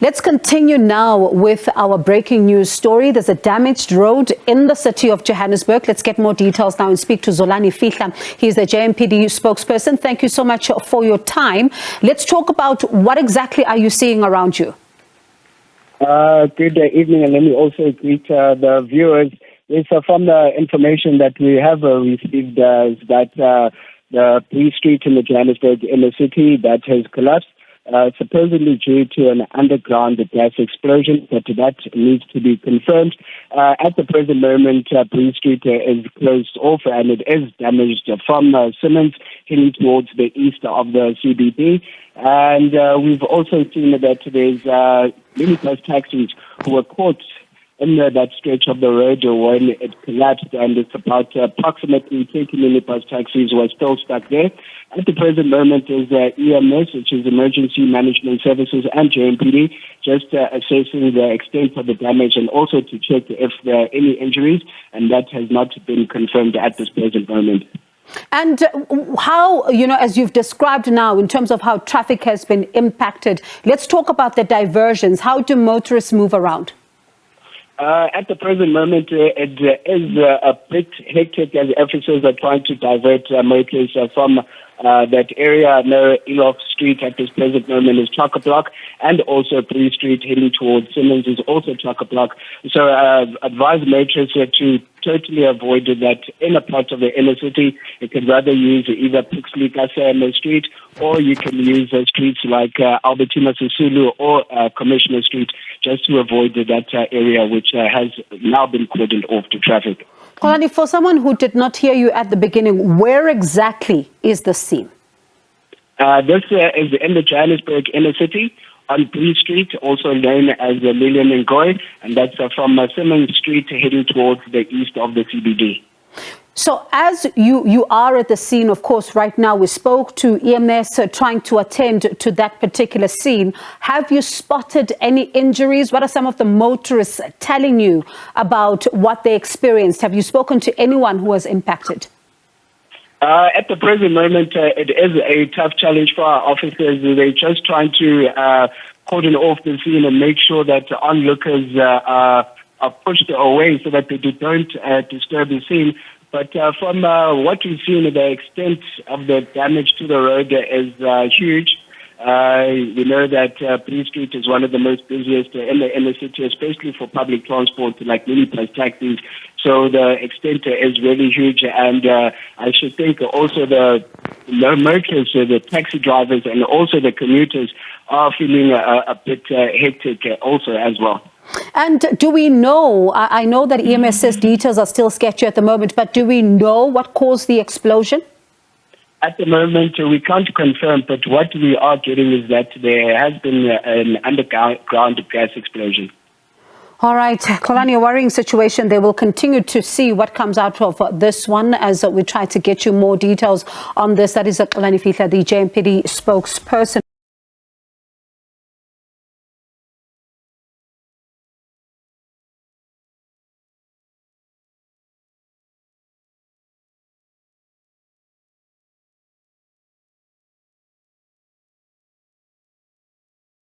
Let's continue now with our breaking news story. There's a damaged road in the city of Johannesburg. Let's get more details now and speak to Xolani Fihla. He's the JMPD spokesperson. Thank you so much for your time. Let's talk about what exactly are you seeing around you? Good evening, and let me also greet the viewers. Yes, from the information that we have received is that the Bree Street in the Johannesburg inner city that has collapsed. Supposedly due to an underground gas explosion, but that needs to be confirmed. At the present moment, Bree Street is closed off and it is damaged from Simmons heading towards the east of the CBD. And we've also seen that there's minibus taxis who were caught in that stretch of the road when it collapsed, and it's about approximately 20 minibus taxis were still stuck there. At the present moment is EMS, which is Emergency Management Services, and JMPD, just assessing the extent of the damage and also to check if there are any injuries, and that has not been confirmed at this present moment. And how, as you've described now, in terms of how traffic has been impacted, let's talk about the diversions. How do motorists move around? At the present moment, it is a bit hectic as officers are trying to divert motorists from that area. I know Elof Street at this present moment is chock-a-block, and also Bree Street heading towards Simmons is also chock-a-block. So advise motorists to totally avoid that inner part of the inner city. You could rather use either Pixley Kasa Street, or you can use streets like Albertina Sisulu or Commissioner Street, just to avoid that area which has now been cordoned off to traffic. Xolani, for someone who did not hear you at the beginning, where exactly is the scene? This is in the Johannesburg inner city on Bree Street, also known as Lillian Ngoy, and that's from Simmons Street heading towards the east of the CBD. So as you are at the scene, of course, right now, we spoke to EMS trying to attend to that particular scene. Have you spotted any injuries? What are some of the motorists telling you about what they experienced? Have you spoken to anyone who was impacted? At the present moment, it is a tough challenge for our officers. They're just trying to cordon off the scene and make sure that onlookers are pushed away so that they don't disturb the scene. But from what we've seen, the extent of the damage to the road is huge. We know that Bree Street is one of the most busiest in the city, especially for public transport like minibus taxis. So the extent is really huge, and I should think also the motorists, the taxi drivers, and also the commuters are feeling a bit hectic also as well. And do we know, I know that EMS says details are still sketchy at the moment, but do we know what caused the explosion? At the moment, we can't confirm, but what we are getting is that there has been an underground gas explosion. All right, Xolani, a worrying situation. They will continue to see what comes out of this one as we try to get you more details on this. That is Xolani Fihla, the JMPD spokesperson.